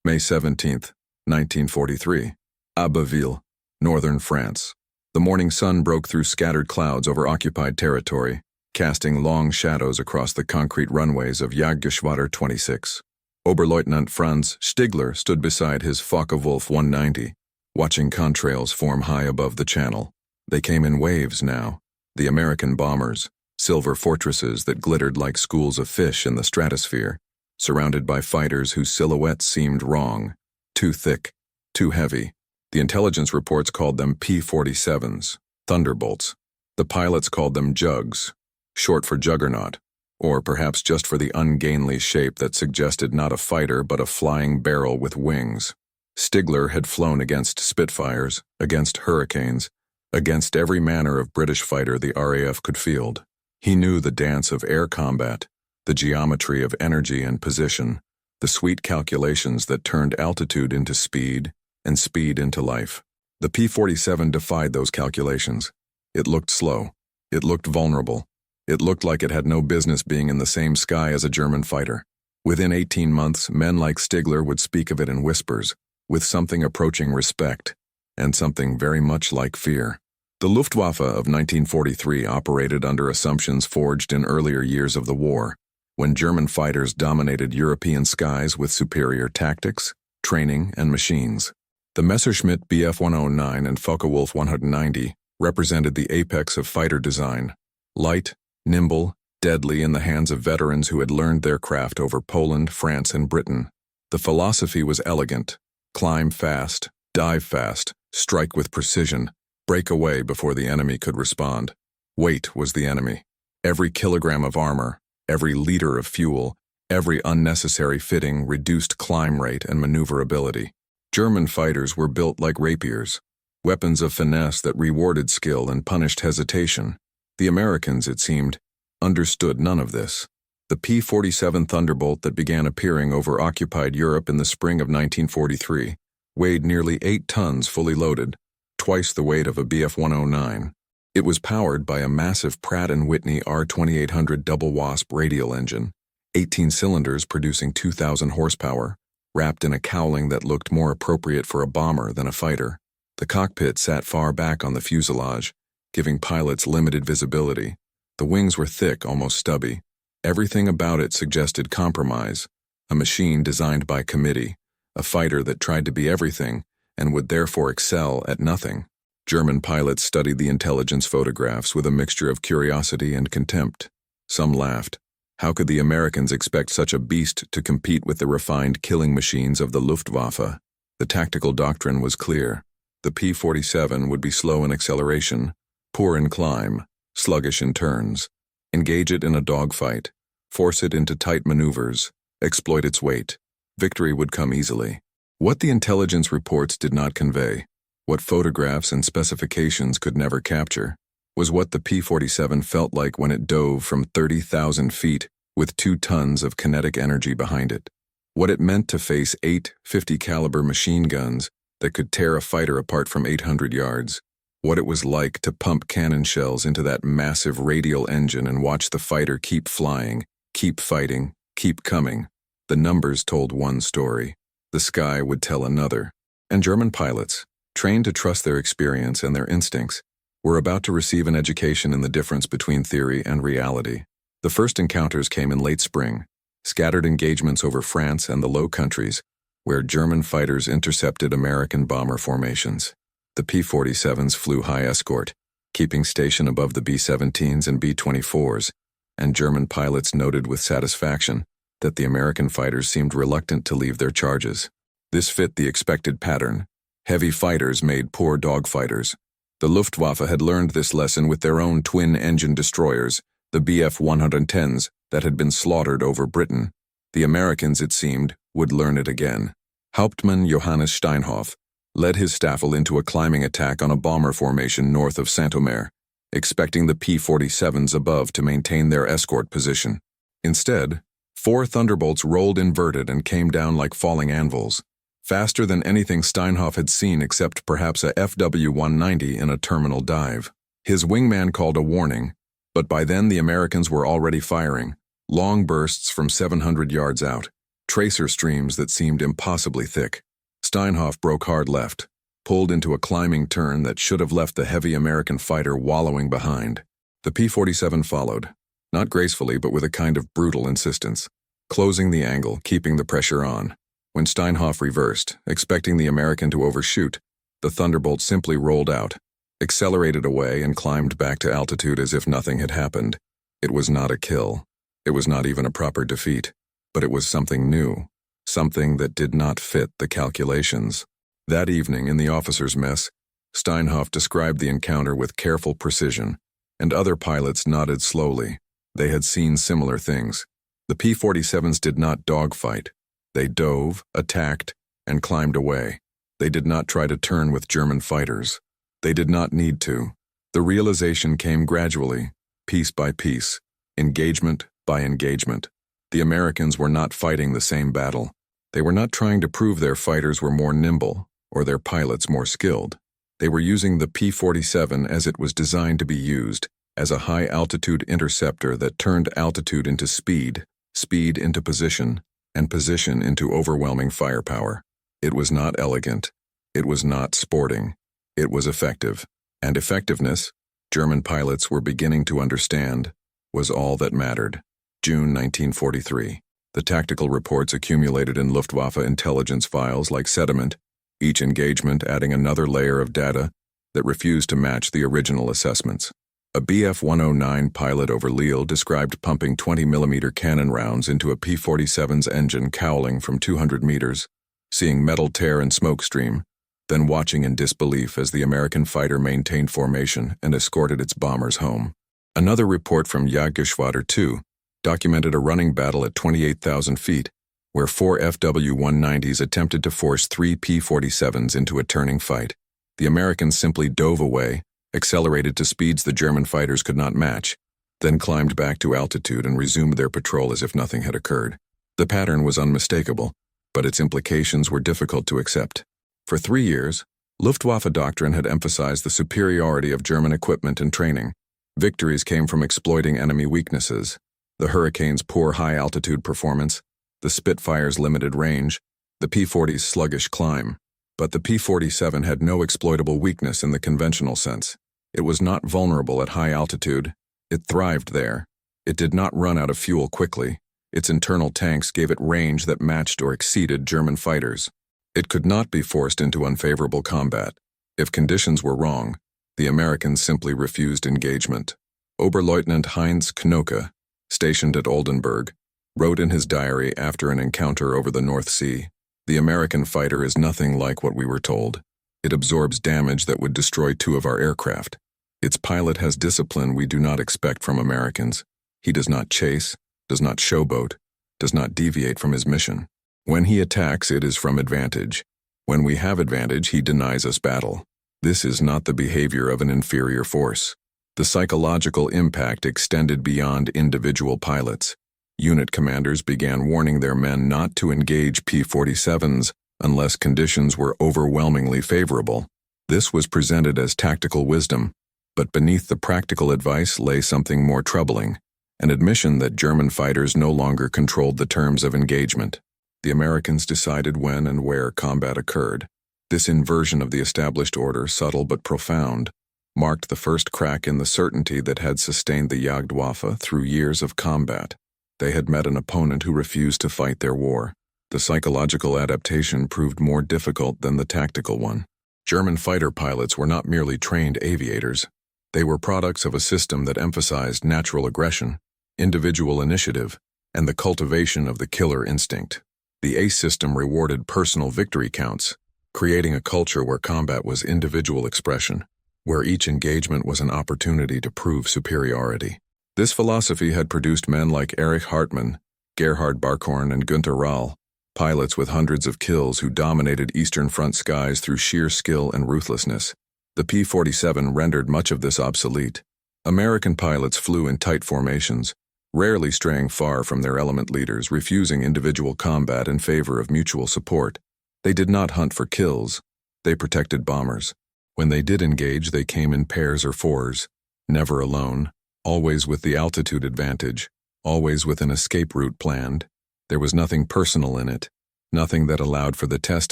May 17th, 1943. Abbeville, northern France. The morning sun broke through scattered clouds over occupied territory, casting long shadows across the concrete runways of Jagdgeschwader 26. Oberleutnant Franz Stigler stood beside his Focke-Wulf 190, watching contrails form high above the channel. They came in waves now, the American bombers, silver fortresses that glittered like schools of fish in the stratosphere, surrounded by fighters whose silhouettes seemed wrong, too thick, too heavy. The intelligence reports called them P-47s, Thunderbolts. The pilots called them Jugs, short for Juggernaut, or perhaps just for the ungainly shape that suggested not a fighter but a flying barrel with wings. Stigler had flown against Spitfires, against Hurricanes, against every manner of British fighter the RAF could field. He knew the dance of air combat, the geometry of energy and position, the sweet calculations that turned altitude into speed and speed into life. The P-47 defied those calculations. It looked slow. It looked vulnerable. It looked like it had no business being in the same sky as a German fighter. Within 18 months, men like Stigler would speak of it in whispers, with something approaching respect, and something very much like fear. The Luftwaffe of 1943 operated under assumptions forged in earlier years of the war, when German fighters dominated European skies with superior tactics, training, and machines. The Messerschmitt Bf 109 and Focke-Wulf 190 represented the apex of fighter design, light, nimble, deadly in the hands of veterans who had learned their craft over Poland, France, and Britain. The philosophy was elegant: climb fast, dive fast, strike with precision, break away before the enemy could respond. Weight was the enemy. Every kilogram of armor, every liter of fuel, every unnecessary fitting reduced climb rate and maneuverability. German fighters were built like rapiers, weapons of finesse that rewarded skill and punished hesitation. The Americans, it seemed, understood none of this. The P-47 Thunderbolt that began appearing over occupied Europe in the spring of 1943 weighed nearly 8 tons fully loaded, twice the weight of a Bf 109. It was powered by a massive Pratt & Whitney R2800 double wasp radial engine, 18 cylinders producing 2,000 horsepower, wrapped in a cowling that looked more appropriate for a bomber than a fighter. The cockpit sat far back on the fuselage, giving pilots limited visibility. The wings were thick, almost stubby. Everything about it suggested compromise, a machine designed by committee, a fighter that tried to be everything and would therefore excel at nothing. German pilots studied the intelligence photographs with a mixture of curiosity and contempt. Some laughed. How could the Americans expect such a beast to compete with the refined killing machines of the Luftwaffe? The tactical doctrine was clear. The P-47 would be slow in acceleration, poor in climb, sluggish in turns. Engage it in a dogfight, force it into tight maneuvers, exploit its weight. Victory would come easily. What the intelligence reports did not convey, what photographs and specifications could never capture, was what the P-47 felt like when it dove from 30,000 feet with 2 tons of kinetic energy behind it. What it meant to face 8 50 caliber machine guns that could tear a fighter apart from 800 yards. What it was like to pump cannon shells into that massive radial engine and watch the fighter keep flying, keep fighting, keep coming. The numbers told one story. The sky would tell another. And German pilots, trained to trust their experience and their instincts, were about to receive an education in the difference between theory and reality. The first encounters came in late spring, scattered engagements over France and the Low Countries, where German fighters intercepted American bomber formations. The P-47s flew high escort, keeping station above the B-17s and B-24s, and German pilots noted with satisfaction that the American fighters seemed reluctant to leave their charges. This fit the expected pattern. Heavy fighters made poor dogfighters. The Luftwaffe had learned this lesson with their own twin-engine destroyers, the Bf 110s that had been slaughtered over Britain. The Americans, it seemed, would learn it again. Hauptmann Johannes Steinhoff led his Staffel into a climbing attack on a bomber formation north of Saint-Omer, expecting the P-47s above to maintain their escort position. Instead, 4 Thunderbolts rolled inverted and came down like falling anvils, faster than anything Steinhoff had seen except perhaps a FW-190 in a terminal dive. His wingman called a warning, but by then the Americans were already firing, long bursts from 700 yards out, tracer streams that seemed impossibly thick. Steinhoff broke hard left, pulled into a climbing turn that should have left the heavy American fighter wallowing behind. The P-47 followed, not gracefully but with a kind of brutal insistence, closing the angle, keeping the pressure on. When Steinhoff reversed, expecting the American to overshoot, the Thunderbolt simply rolled out, accelerated away, and climbed back to altitude as if nothing had happened. It was not a kill. It was not even a proper defeat. But it was something new, something that did not fit the calculations. That evening in the officers' mess, Steinhoff described the encounter with careful precision, and other pilots nodded slowly. They had seen similar things. The P-47s did not dogfight. They dove, attacked, and climbed away. They did not try to turn with German fighters. They did not need to. The realization came gradually, piece by piece, engagement by engagement. The Americans were not fighting the same battle. They were not trying to prove their fighters were more nimble or their pilots more skilled. They were using the P-47 as it was designed to be used, as a high-altitude interceptor that turned altitude into speed, speed into position, and position into overwhelming firepower. It was not elegant. It was not sporting. It was effective. And effectiveness, German pilots were beginning to understand, was all that mattered. June 1943. The tactical reports accumulated in Luftwaffe intelligence files like sediment, each engagement adding another layer of data that refused to match the original assessments. A Bf-109 pilot over Lille described pumping 20mm cannon rounds into a P-47's engine cowling from 200 meters, seeing metal tear and smoke stream, then watching in disbelief as the American fighter maintained formation and escorted its bombers home. Another report from Jagdgeschwader 2 documented a running battle at 28,000 feet, where 4 FW-190s attempted to force 3 P-47s into a turning fight. The Americans simply dove away, accelerated to speeds the German fighters could not match, then climbed back to altitude and resumed their patrol as if nothing had occurred. The pattern was unmistakable, but its implications were difficult to accept. For 3 years, Luftwaffe doctrine had emphasized the superiority of German equipment and training. Victories came from exploiting enemy weaknesses: the Hurricane's poor high-altitude performance, the Spitfire's limited range, the P-40's sluggish climb. But the P-47 had no exploitable weakness in the conventional sense. It was not vulnerable at high altitude. It thrived there. It did not run out of fuel quickly. Its internal tanks gave it range that matched or exceeded German fighters. It could not be forced into unfavorable combat. If conditions were wrong, the Americans simply refused engagement. Oberleutnant Heinz Knoke, stationed at Oldenburg, wrote in his diary after an encounter over the North Sea, "The American fighter is nothing like what we were told. It absorbs damage that would destroy 2 of our aircraft. Its pilot has discipline we do not expect from Americans. He does not chase, does not showboat, does not deviate from his mission. When he attacks, it is from advantage. When we have advantage, he denies us battle. This is not the behavior of an inferior force." The psychological impact extended beyond individual pilots. Unit commanders began warning their men not to engage P-47s unless conditions were overwhelmingly favorable. This was presented as tactical wisdom, but beneath the practical advice lay something more troubling: an admission that German fighters no longer controlled the terms of engagement. The Americans decided when and where combat occurred. This inversion of the established order, subtle but profound, marked the first crack in the certainty that had sustained the Jagdwaffe through years of combat. They had met an opponent who refused to fight their war. The psychological adaptation proved more difficult than the tactical one. German fighter pilots were not merely trained aviators. They were products of a system that emphasized natural aggression, individual initiative, and the cultivation of the killer instinct. The ACE system rewarded personal victory counts, creating a culture where combat was individual expression, where each engagement was an opportunity to prove superiority. This philosophy had produced men like Erich Hartmann, Gerhard Barkhorn, and Günter Rahl, pilots with hundreds of kills who dominated Eastern Front skies through sheer skill and ruthlessness. The P-47 rendered much of this obsolete. American pilots flew in tight formations, rarely straying far from their element leaders, refusing individual combat in favor of mutual support. They did not hunt for kills. They protected bombers. When they did engage, they came in pairs or fours, never alone, always with the altitude advantage, always with an escape route planned. There was nothing personal in it, nothing that allowed for the test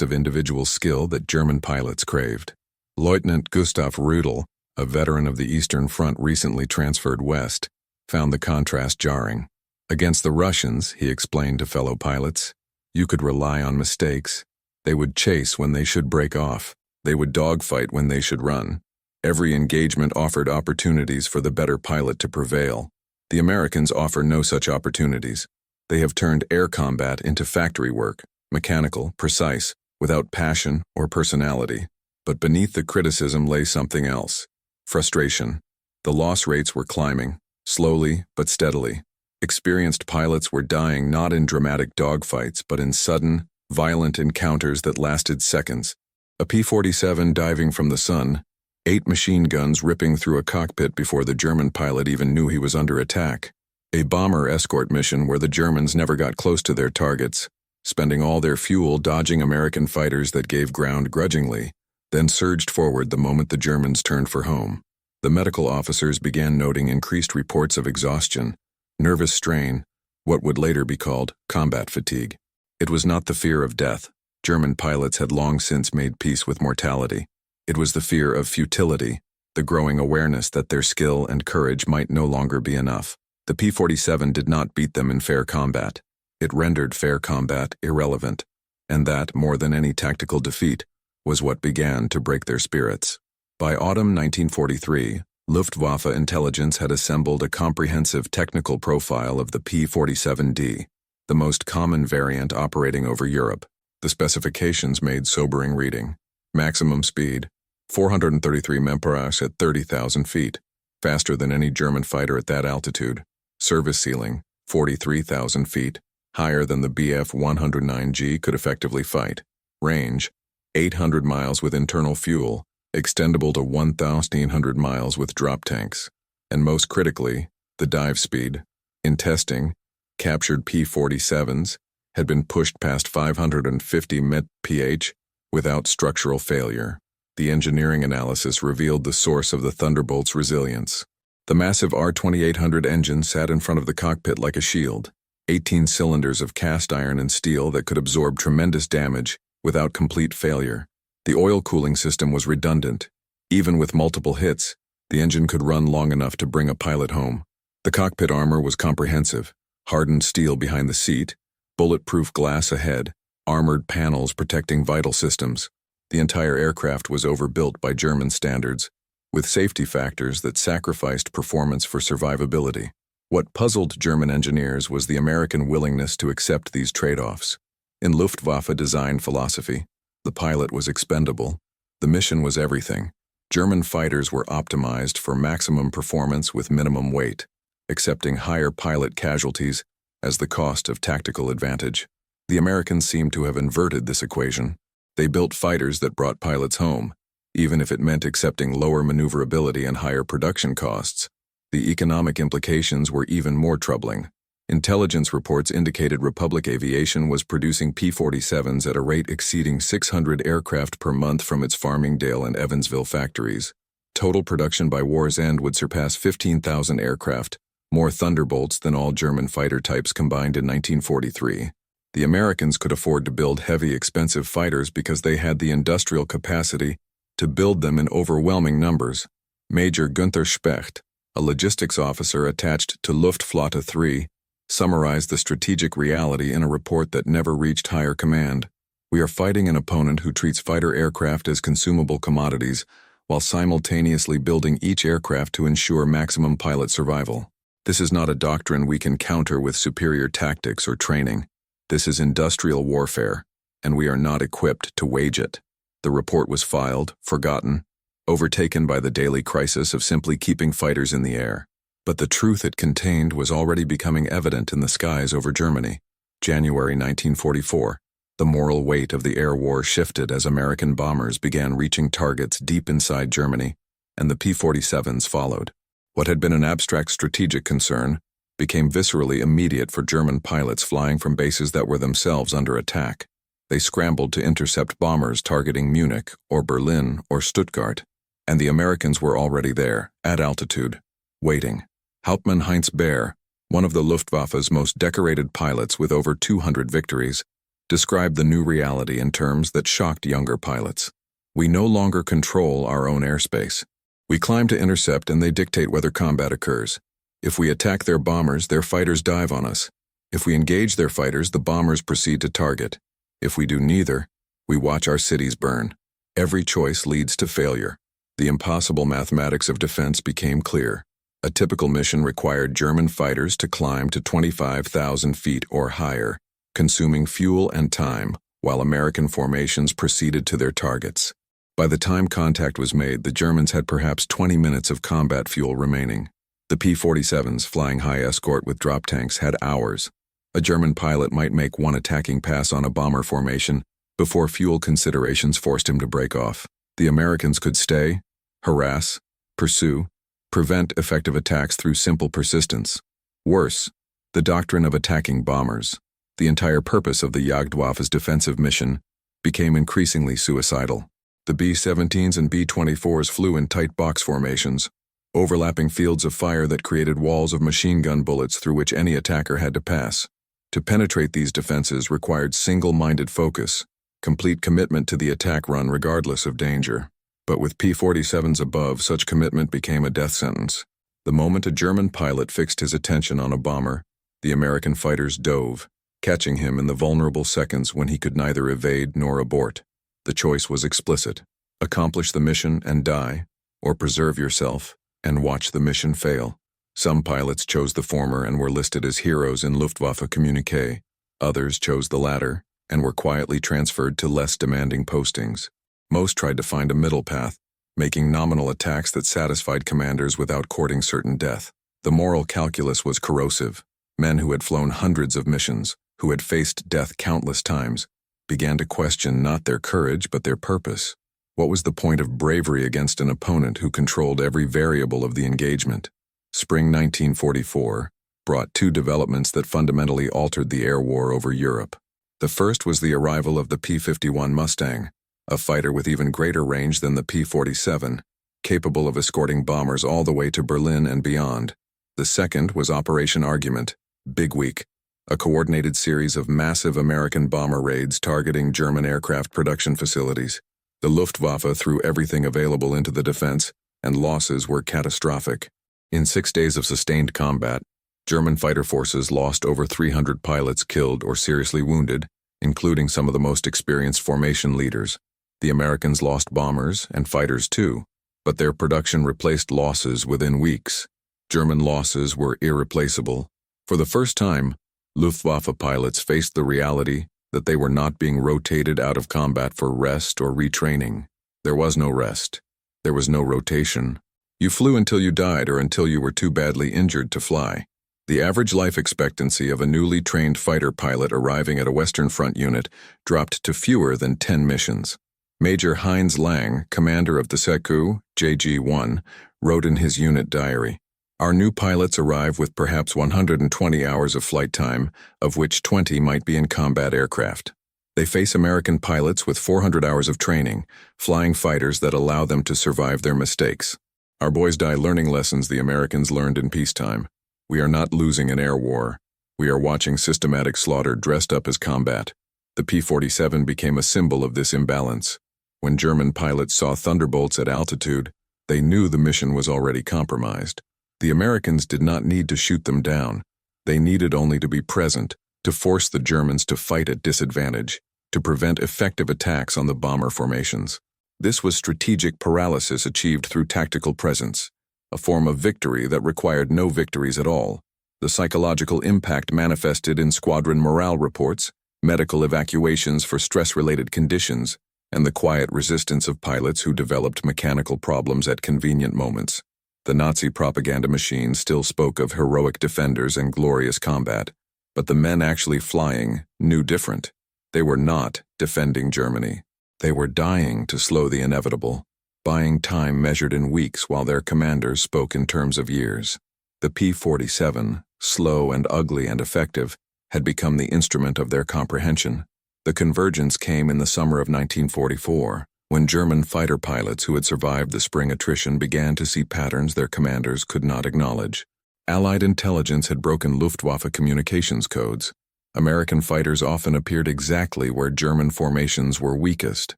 of individual skill that German pilots craved. Lieutenant Gustav Rudel, a veteran of the Eastern Front recently transferred west, found the contrast jarring. Against the Russians, he explained to fellow pilots, you could rely on mistakes. They would chase when they should break off. They would dogfight when they should run. Every engagement offered opportunities for the better pilot to prevail. The Americans offer no such opportunities. They have turned air combat into factory work, mechanical, precise, without passion or personality. But beneath the criticism lay something else. Frustration. The loss rates were climbing, slowly but steadily. Experienced pilots were dying not in dramatic dogfights, but in sudden, violent encounters that lasted seconds. A P-47 diving from the sun, 8 machine guns ripping through a cockpit before the German pilot even knew he was under attack. A bomber escort mission where the Germans never got close to their targets, spending all their fuel dodging American fighters that gave ground grudgingly, then surged forward the moment the Germans turned for home. The medical officers began noting increased reports of exhaustion, nervous strain, what would later be called combat fatigue. It was not the fear of death. German pilots had long since made peace with mortality. It was the fear of futility, the growing awareness that their skill and courage might no longer be enough. The P-47 did not beat them in fair combat. It rendered fair combat irrelevant, and that, more than any tactical defeat, was what began to break their spirits. By autumn 1943, Luftwaffe intelligence had assembled a comprehensive technical profile of the P-47D, the most common variant operating over Europe. The specifications made sobering reading. Maximum speed, 433 mph at 30,000 feet, faster than any German fighter at that altitude. Service ceiling, 43,000 feet, higher than the Bf-109G could effectively fight. Range, 800 miles with internal fuel, extendable to 1,800 miles with drop tanks. And most critically, the dive speed. In testing, captured P-47s had been pushed past 550 mph without structural failure. The engineering analysis revealed the source of the Thunderbolt's resilience. The massive R-2800 engine sat in front of the cockpit like a shield, 18 cylinders of cast iron and steel that could absorb tremendous damage without complete failure. The oil cooling system was redundant. Even with multiple hits, the engine could run long enough to bring a pilot home. The cockpit armor was comprehensive, hardened steel behind the seat, bulletproof glass ahead, armored panels protecting vital systems. The entire aircraft was overbuilt by German standards, with safety factors that sacrificed performance for survivability. What puzzled German engineers was the American willingness to accept these trade-offs. In Luftwaffe design philosophy, the pilot was expendable. The mission was everything. German fighters were optimized for maximum performance with minimum weight, accepting higher pilot casualties as the cost of tactical advantage. The Americans seemed to have inverted this equation. They built fighters that brought pilots home, even if it meant accepting lower maneuverability and higher production costs. The economic implications were even more troubling. Intelligence reports indicated Republic Aviation was producing P-47s at a rate exceeding 600 aircraft per month from its Farmingdale and Evansville factories. Total production by war's end would surpass 15,000 aircraft, more Thunderbolts than all German fighter types combined in 1943. The Americans could afford to build heavy, expensive fighters because they had the industrial capacity to build them in overwhelming numbers. Major Günther Specht, a logistics officer attached to Luftflotte 3, summarized the strategic reality in a report that never reached higher command. We are fighting an opponent who treats fighter aircraft as consumable commodities while simultaneously building each aircraft to ensure maximum pilot survival. This is not a doctrine we can counter with superior tactics or training. This is industrial warfare, and we are not equipped to wage it. The report was filed, forgotten, overtaken by the daily crisis of simply keeping fighters in the air. But the truth it contained was already becoming evident in the skies over Germany. January 1944. The moral weight of the air war shifted as American bombers began reaching targets deep inside Germany, and the P-47s followed. What had been an abstract strategic concern became viscerally immediate for German pilots flying from bases that were themselves under attack. They scrambled to intercept bombers targeting Munich or Berlin or Stuttgart, and the Americans were already there, at altitude, waiting. Hauptmann Heinz Baer, one of the Luftwaffe's most decorated pilots with over 200 victories, described the new reality in terms that shocked younger pilots. We no longer control our own airspace. We climb to intercept and they dictate whether combat occurs. If we attack their bombers, their fighters dive on us. If we engage their fighters, the bombers proceed to target. If we do neither, we watch our cities burn. Every choice leads to failure. The impossible mathematics of defense became clear. A typical mission required German fighters to climb to 25,000 feet or higher, consuming fuel and time, while American formations proceeded to their targets. By the time contact was made, the Germans had perhaps 20 minutes of combat fuel remaining. The P-47s, flying high escort with drop tanks, had hours. A German pilot might make one attacking pass on a bomber formation before fuel considerations forced him to break off. The Americans could stay, harass, pursue, prevent effective attacks through simple persistence. Worse, the doctrine of attacking bombers, the entire purpose of the Jagdwaffe's defensive mission, became increasingly suicidal. The B-17s and B-24s flew in tight box formations, overlapping fields of fire that created walls of machine gun bullets through which any attacker had to pass. To penetrate these defenses required single-minded focus, complete commitment to the attack run regardless of danger. But with P-47s above, such commitment became a death sentence. The moment a German pilot fixed his attention on a bomber, the American fighters dove, catching him in the vulnerable seconds when he could neither evade nor abort. The choice was explicit: accomplish the mission and die, or preserve yourself and watch the mission fail. Some pilots chose the former and were listed as heroes in Luftwaffe communiqué. Others chose the latter and were quietly transferred to less demanding postings. Most tried to find a middle path, making nominal attacks that satisfied commanders without courting certain death. The moral calculus was corrosive. Men who had flown hundreds of missions, who had faced death countless times, began to question not their courage but their purpose. What was the point of bravery against an opponent who controlled every variable of the engagement? Spring 1944 brought two developments that fundamentally altered the air war over Europe. The first was the arrival of the P-51 Mustang, a fighter with even greater range than the P-47, capable of escorting bombers all the way to Berlin and beyond. The second was Operation Argument, Big Week, a coordinated series of massive American bomber raids targeting German aircraft production facilities. The Luftwaffe threw everything available into the defense, and losses were catastrophic. In 6 days of sustained combat, German fighter forces lost over 300 pilots killed or seriously wounded, including some of the most experienced formation leaders. The Americans lost bombers and fighters too, but their production replaced losses within weeks. German losses were irreplaceable. For the first time, Luftwaffe pilots faced the reality that they were not being rotated out of combat for rest or retraining. There was no rest. There was no rotation. You flew until you died or until you were too badly injured to fly. The average life expectancy of a newly trained fighter pilot arriving at a Western Front unit dropped to fewer than 10 missions. Major Heinz Lang, commander of the Seku, JG-1, wrote in his unit diary, "Our new pilots arrive with perhaps 120 hours of flight time, of which 20 might be in combat aircraft. They face American pilots with 400 hours of training, flying fighters that allow them to survive their mistakes. Our boys die learning lessons the Americans learned in peacetime. We are not losing an air war. We are watching systematic slaughter dressed up as combat." The P-47 became a symbol of this imbalance. When German pilots saw thunderbolts at altitude, they knew the mission was already compromised. The Americans did not need to shoot them down. They needed only to be present, to force the Germans to fight at disadvantage, to prevent effective attacks on the bomber formations. This was strategic paralysis achieved through tactical presence, a form of victory that required no victories at all. The psychological impact manifested in squadron morale reports, medical evacuations for stress-related conditions, and the quiet resistance of pilots who developed mechanical problems at convenient moments. The Nazi propaganda machine still spoke of heroic defenders and glorious combat, but the men actually flying knew different. They were not defending Germany. They were dying to slow the inevitable, buying time measured in weeks while their commanders spoke in terms of years. The P-47, slow and ugly and effective, had become the instrument of their comprehension. The convergence came in the summer of 1944, when German fighter pilots who had survived the spring attrition began to see patterns their commanders could not acknowledge. Allied intelligence had broken Luftwaffe communications codes. American fighters often appeared exactly where German formations were weakest.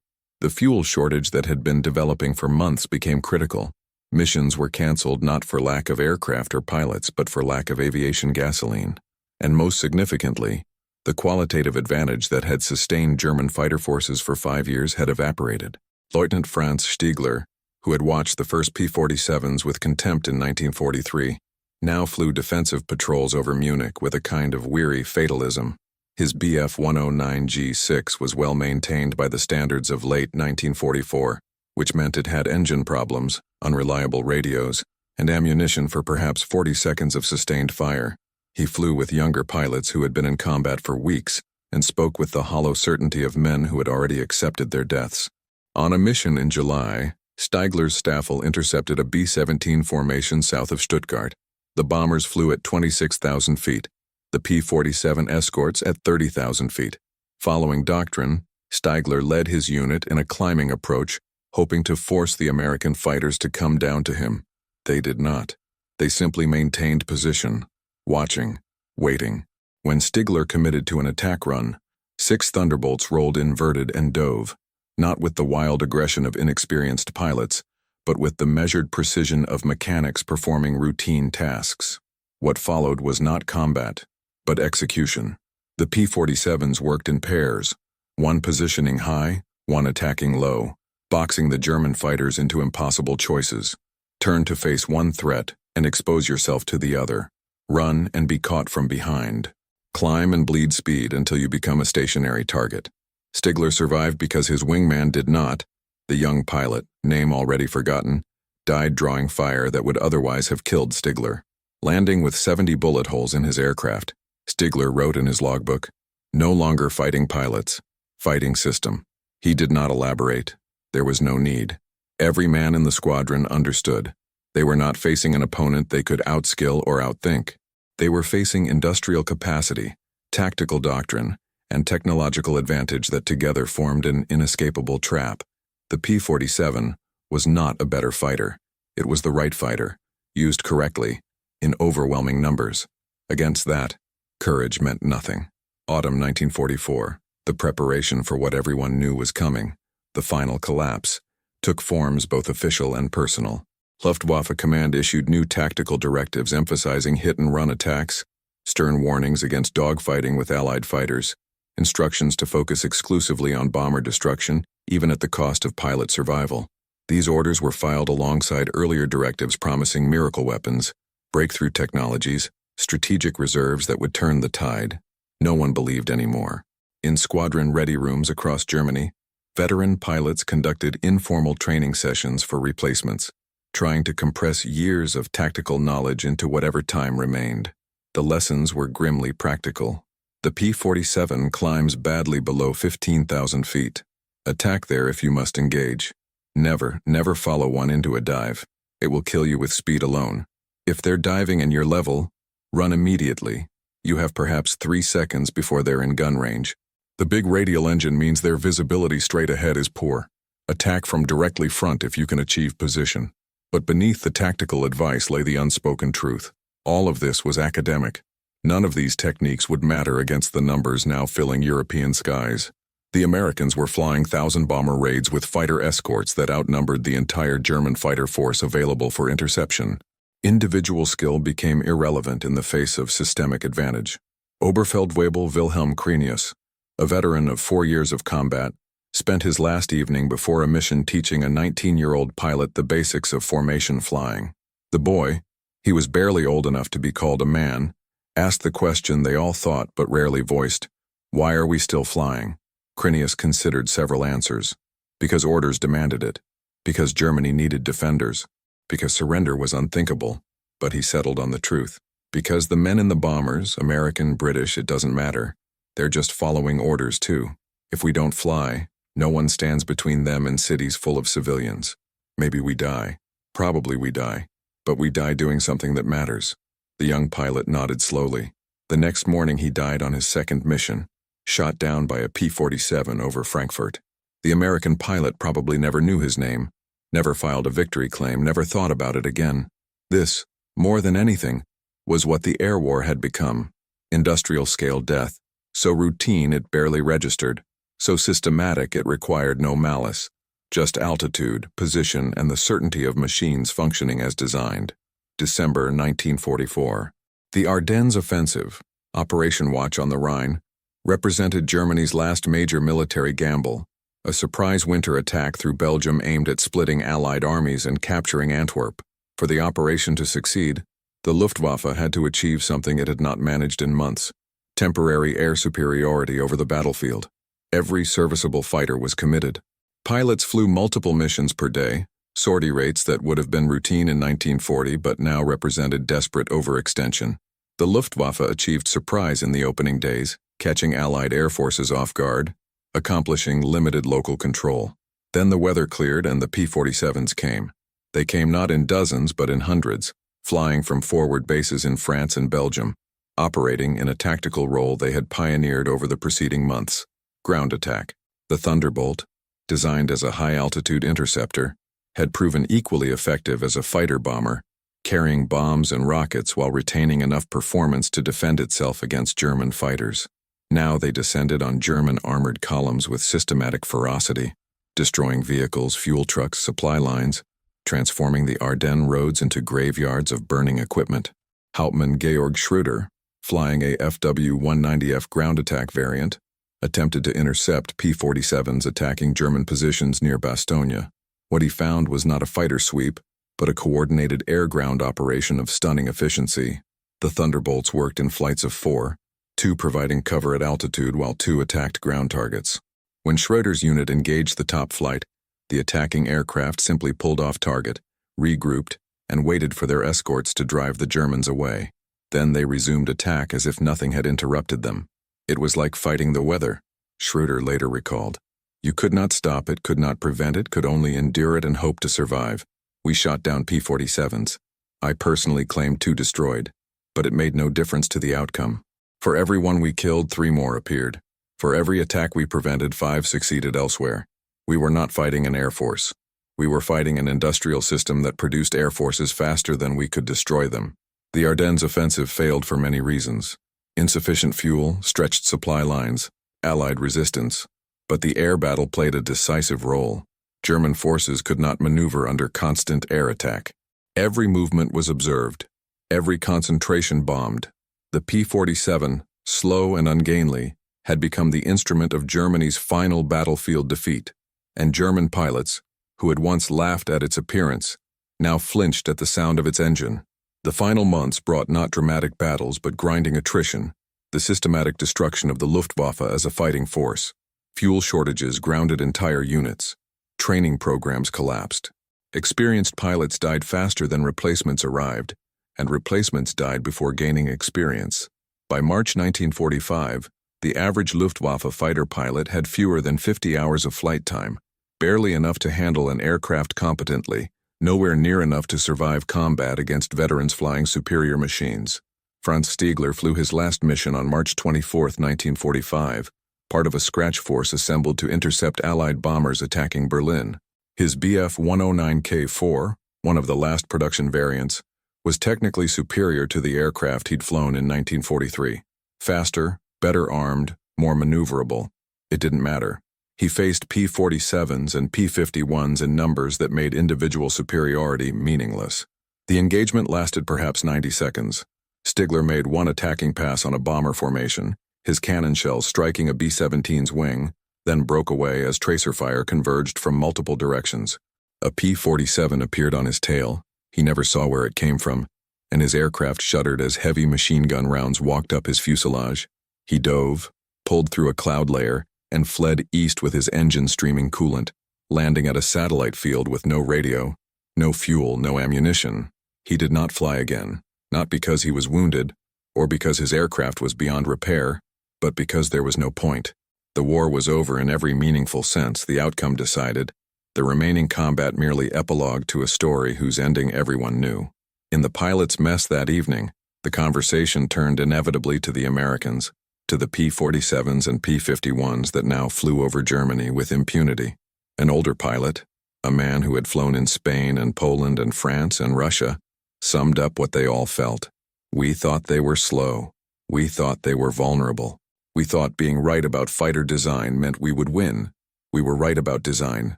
The fuel shortage that had been developing for months became critical. Missions were canceled not for lack of aircraft or pilots, but for lack of aviation gasoline. And most significantly, the qualitative advantage that had sustained German fighter forces for 5 years had evaporated. Lieutenant Franz Stiegler, who had watched the first P-47s with contempt in 1943, now flew defensive patrols over Munich with a kind of weary fatalism. His Bf-109G6 was well maintained by the standards of late 1944, which meant it had engine problems, unreliable radios, and ammunition for perhaps 40 seconds of sustained fire. He flew with younger pilots who had been in combat for weeks and spoke with the hollow certainty of men who had already accepted their deaths. On a mission in July, Stiegler's Staffel intercepted a B-17 formation south of Stuttgart. The bombers flew at 26,000 feet, the P-47 escorts at 30,000 feet. Following doctrine, Stiegler led his unit in a climbing approach, hoping to force the American fighters to come down to him. They did not. They simply maintained position, watching, waiting. When Stiegler committed to an attack run, 6 Thunderbolts rolled inverted and dove, not with the wild aggression of inexperienced pilots, but with the measured precision of mechanics performing routine tasks. What followed was not combat, but execution. The P-47s worked in pairs, one positioning high, one attacking low, boxing the German fighters into impossible choices. Turn to face one threat and expose yourself to the other. Run and be caught from behind. Climb and bleed speed until you become a stationary target. Stiegler survived because his wingman did not. The young pilot, name already forgotten, died drawing fire that would otherwise have killed Stiegler. Landing with 70 bullet holes in his aircraft, Stiegler wrote in his logbook, "No longer fighting pilots, fighting system." He did not elaborate. There was no need. Every man in the squadron understood. They were not facing an opponent they could outskill or outthink. They were facing industrial capacity, tactical doctrine, and technological advantage that together formed an inescapable trap. The P-47 was not a better fighter. It was the right fighter, used correctly, in overwhelming numbers. Against that, courage meant nothing. Autumn 1944, the preparation for what everyone knew was coming, the final collapse, took forms both official and personal. Luftwaffe Command issued new tactical directives emphasizing hit-and-run attacks, stern warnings against dogfighting with Allied fighters, instructions to focus exclusively on bomber destruction, even at the cost of pilot survival. These orders were filed alongside earlier directives promising miracle weapons, breakthrough technologies, strategic reserves that would turn the tide. No one believed anymore. In squadron ready rooms across Germany, veteran pilots conducted informal training sessions for replacements, trying to compress years of tactical knowledge into whatever time remained. The lessons were grimly practical. The P-47 climbs badly below 15,000 feet. Attack there if you must engage. Never follow one into a dive. It will kill you with speed alone. If they're diving in your level, run immediately. You have perhaps 3 seconds before they're in gun range. The big radial engine means their visibility straight ahead is poor. Attack from directly front if you can achieve position. But beneath the tactical advice lay the unspoken truth. All of this was academic. None of these techniques would matter against the numbers now filling European skies. The Americans were flying 1,000-bomber raids with fighter escorts that outnumbered the entire German fighter force available for interception. Individual skill became irrelevant in the face of systemic advantage. Oberfeldwebel Wilhelm Krenius, a veteran of 4 years of combat, spent his last evening before a mission teaching a 19-year-old pilot the basics of formation flying. The boy, he was barely old enough to be called a man, asked the question they all thought but rarely voiced, "Why are we still flying?" Krenius considered several answers. Because orders demanded it. Because Germany needed defenders. Because surrender was unthinkable. But he settled on the truth. Because the men in the bombers, American, British, it doesn't matter. They're just following orders too. If we don't fly, no one stands between them and cities full of civilians. Maybe we die. Probably we die. But we die doing something that matters. The young pilot nodded slowly. The next morning he died on his second mission, shot down by a P-47 over Frankfurt. The American pilot probably never knew his name, never filed a victory claim, never thought about it again. This, more than anything, was what the air war had become: industrial-scale death, so routine it barely registered, so systematic it required no malice, just altitude, position, and the certainty of machines functioning as designed. December 1944. The Ardennes Offensive, Operation Watch on the Rhine, represented Germany's last major military gamble, a surprise winter attack through Belgium aimed at splitting Allied armies and capturing Antwerp. For the operation to succeed, the Luftwaffe had to achieve something it had not managed in months: temporary air superiority over the battlefield. Every serviceable fighter was committed. Pilots flew multiple missions per day, sortie rates that would have been routine in 1940 but now represented desperate overextension. The Luftwaffe achieved surprise in the opening days, catching Allied air forces off guard, accomplishing limited local control. Then the weather cleared and the P-47s came. They came not in dozens but in hundreds, flying from forward bases in France and Belgium, operating in a tactical role they had pioneered over the preceding months: ground attack. The Thunderbolt, designed as a high-altitude interceptor, had proven equally effective as a fighter bomber, carrying bombs and rockets while retaining enough performance to defend itself against German fighters. Now they descended on German armored columns with systematic ferocity, destroying vehicles, fuel trucks, supply lines, transforming the Ardennes roads into graveyards of burning equipment. Hauptmann Georg Schröder, flying a FW-190F ground attack variant, attempted to intercept P-47s attacking German positions near Bastogne. What he found was not a fighter sweep, but a coordinated air-ground operation of stunning efficiency. The Thunderbolts worked in flights of 4, 2 providing cover at altitude while 2 attacked ground targets. When Schröder's unit engaged the top flight, the attacking aircraft simply pulled off target, regrouped, and waited for their escorts to drive the Germans away. Then they resumed attack as if nothing had interrupted them. It was like fighting the weather, Schröder later recalled. You could not stop it, could not prevent it, could only endure it and hope to survive. We shot down P-47s. I personally claimed 2 destroyed, but it made no difference to the outcome. For every one we killed, 3 more appeared. For every attack we prevented, 5 succeeded elsewhere. We were not fighting an air force. We were fighting an industrial system that produced air forces faster than we could destroy them. The Ardennes offensive failed for many reasons: insufficient fuel, stretched supply lines, Allied resistance. But the air battle played a decisive role. German forces could not maneuver under constant air attack. Every movement was observed, every concentration bombed. The P-47, slow and ungainly, had become the instrument of Germany's final battlefield defeat, and German pilots, who had once laughed at its appearance, now flinched at the sound of its engine. The final months brought not dramatic battles but grinding attrition, the systematic destruction of the Luftwaffe as a fighting force. Fuel shortages grounded entire units. Training programs collapsed. Experienced pilots died faster than replacements arrived, and replacements died before gaining experience. By March 1945, the average Luftwaffe fighter pilot had fewer than 50 hours of flight time, barely enough to handle an aircraft competently, nowhere near enough to survive combat against veterans flying superior machines. Franz Stiegler flew his last mission on March 24, 1945, part of a scratch force assembled to intercept Allied bombers attacking Berlin. His Bf-109K-4, one of the last production variants, was technically superior to the aircraft he'd flown in 1943. Faster, better armed, more maneuverable. It didn't matter. He faced P-47s and P-51s in numbers that made individual superiority meaningless. The engagement lasted perhaps 90 seconds. Stiegler made one attacking pass on a bomber formation, his cannon shells striking a B-17's wing, then broke away as tracer fire converged from multiple directions. A P-47 appeared on his tail. He never saw where it came from, and his aircraft shuddered as heavy machine gun rounds walked up his fuselage. He dove, pulled through a cloud layer, and fled east with his engine streaming coolant, landing at a satellite field with no radio, no fuel, no ammunition. He did not fly again, not because he was wounded, or because his aircraft was beyond repair, but because there was no point. The war was over in every meaningful sense, the outcome decided. The remaining combat merely epilogued to a story whose ending everyone knew. In the pilot's mess that evening, the conversation turned inevitably to the Americans, to the P-47s and P-51s that now flew over Germany with impunity. An older pilot, a man who had flown in Spain and Poland and France and Russia, summed up what they all felt. We thought they were slow. We thought they were vulnerable. We thought being right about fighter design meant we would win. We were right about design.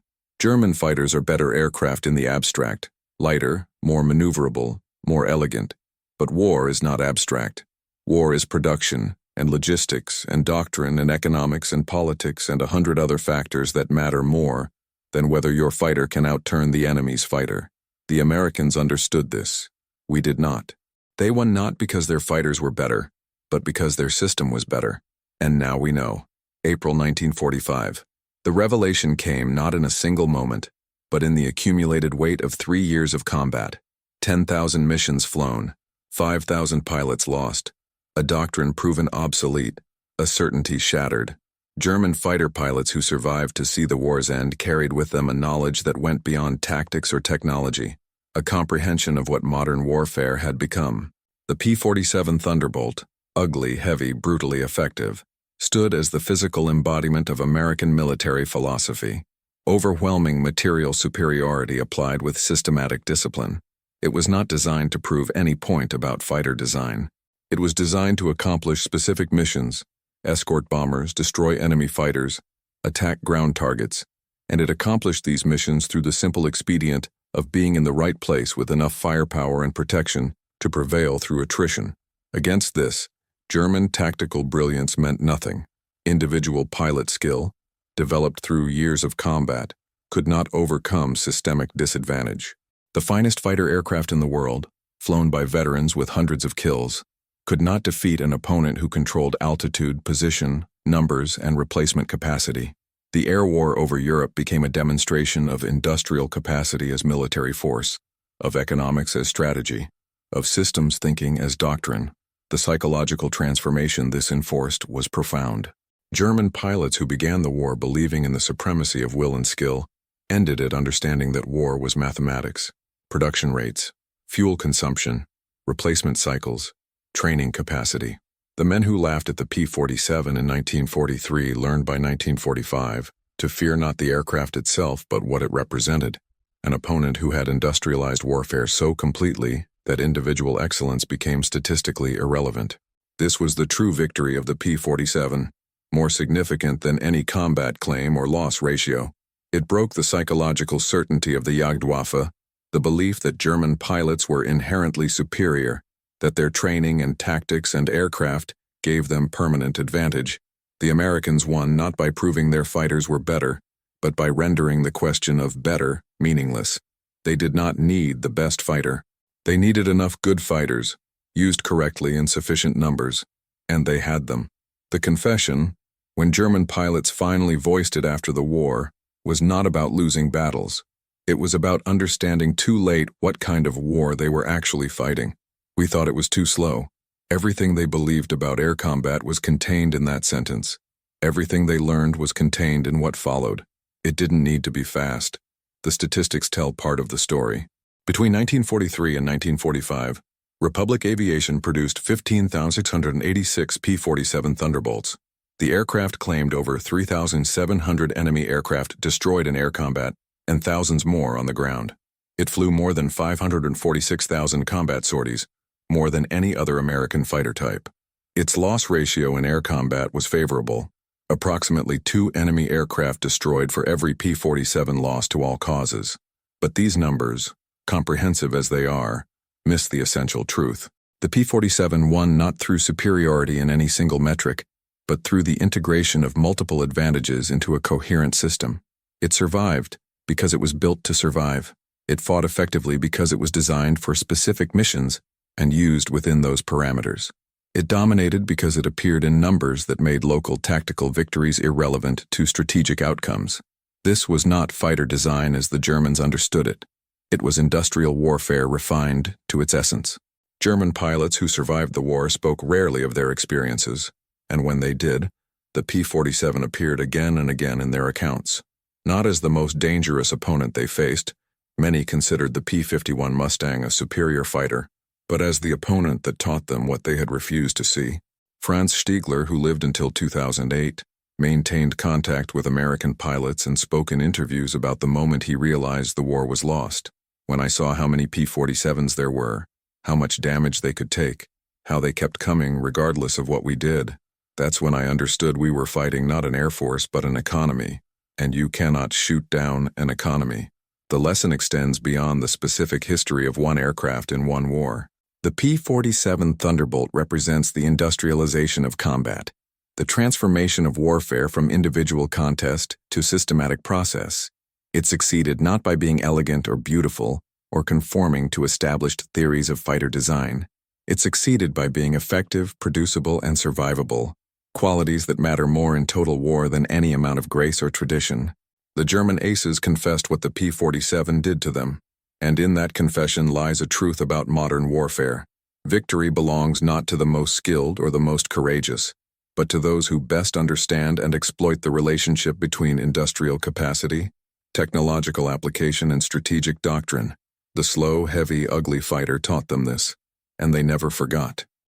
German fighters are better aircraft in the abstract, lighter, more maneuverable, more elegant. But war is not abstract. War is production, and logistics, and doctrine, and economics, and politics, and 100 other factors that matter more than whether your fighter can outturn the enemy's fighter. The Americans understood this. We did not. They won not because their fighters were better, but because their system was better. And now we know. April 1945. The revelation came not in a single moment, but in the accumulated weight of 3 years of combat. 10,000 missions flown, 5,000 pilots lost, a doctrine proven obsolete, a certainty shattered. German fighter pilots who survived to see the war's end carried with them a knowledge that went beyond tactics or technology, a comprehension of what modern warfare had become. The P-47 Thunderbolt, ugly, heavy, brutally effective, stood as the physical embodiment of American military philosophy. Overwhelming material superiority applied with systematic discipline. It was not designed to prove any point about fighter design. It was designed to accomplish specific missions, escort bombers, destroy enemy fighters, attack ground targets, and it accomplished these missions through the simple expedient of being in the right place with enough firepower and protection to prevail through attrition. Against this, German tactical brilliance meant nothing. Individual pilot skill, developed through years of combat, could not overcome systemic disadvantage. The finest fighter aircraft in the world, flown by veterans with hundreds of kills, could not defeat an opponent who controlled altitude, position, numbers, and replacement capacity. The air war over Europe became a demonstration of industrial capacity as military force, of economics as strategy, of systems thinking as doctrine. The psychological transformation this enforced was profound. German pilots who began the war believing in the supremacy of will and skill ended it understanding that war was mathematics, production rates, fuel consumption, replacement cycles, training capacity. The men who laughed at the P-47 in 1943 learned by 1945 to fear not the aircraft itself but what it represented, an opponent who had industrialized warfare so completely that individual excellence became statistically irrelevant. This was the true victory of the P-47, more significant than any combat claim or loss ratio. It broke the psychological certainty of the Jagdwaffe, the belief that German pilots were inherently superior, that their training and tactics and aircraft gave them permanent advantage. The Americans won not by proving their fighters were better, but by rendering the question of better meaningless. They did not need the best fighter. They needed enough good fighters, used correctly in sufficient numbers, and they had them. The confession, when German pilots finally voiced it after the war, was not about losing battles. It was about understanding too late what kind of war they were actually fighting. We thought it was too slow. Everything they believed about air combat was contained in that sentence. Everything they learned was contained in what followed. It didn't need to be fast. The statistics tell part of the story. Between 1943 and 1945, Republic Aviation produced 15,686 P-47 Thunderbolts. The aircraft claimed over 3,700 enemy aircraft destroyed in air combat and thousands more on the ground. It flew more than 546,000 combat sorties, more than any other American fighter type. Its loss ratio in air combat was favorable, approximately 2 enemy aircraft destroyed for every P-47 lost to all causes. But these numbers, comprehensive as they are, miss the essential truth. The P-47 won not through superiority in any single metric, but through the integration of multiple advantages into a coherent system. It survived because it was built to survive. It fought effectively because it was designed for specific missions and used within those parameters. It dominated because it appeared in numbers that made local tactical victories irrelevant to strategic outcomes. This was not fighter design as the Germans understood it. It was industrial warfare refined to its essence. German pilots who survived the war spoke rarely of their experiences, and when they did, the P-47 appeared again and again in their accounts. Not as the most dangerous opponent they faced, many considered the P-51 Mustang a superior fighter, but as the opponent that taught them what they had refused to see. Franz Stiegler, who lived until 2008, maintained contact with American pilots and spoke in interviews about the moment he realized the war was lost. When I saw how many P-47s there were, how much damage they could take, how they kept coming regardless of what we did. That's when I understood we were fighting not an air force but an economy, and you cannot shoot down an economy. The lesson extends beyond the specific history of one aircraft in one war. The P-47 Thunderbolt represents the industrialization of combat, the transformation of warfare from individual contest to systematic process. It succeeded not by being elegant or beautiful or conforming to established theories of fighter design. It succeeded by being effective, producible, and survivable, qualities that matter more in total war than any amount of grace or tradition. The German aces confessed what the P-47 did to them, and in that confession lies a truth about modern warfare. Victory belongs not to the most skilled or the most courageous, but to those who best understand and exploit the relationship between industrial capacity, technological application, and strategic doctrine. The slow, heavy, ugly fighter taught them this, and they never forgot.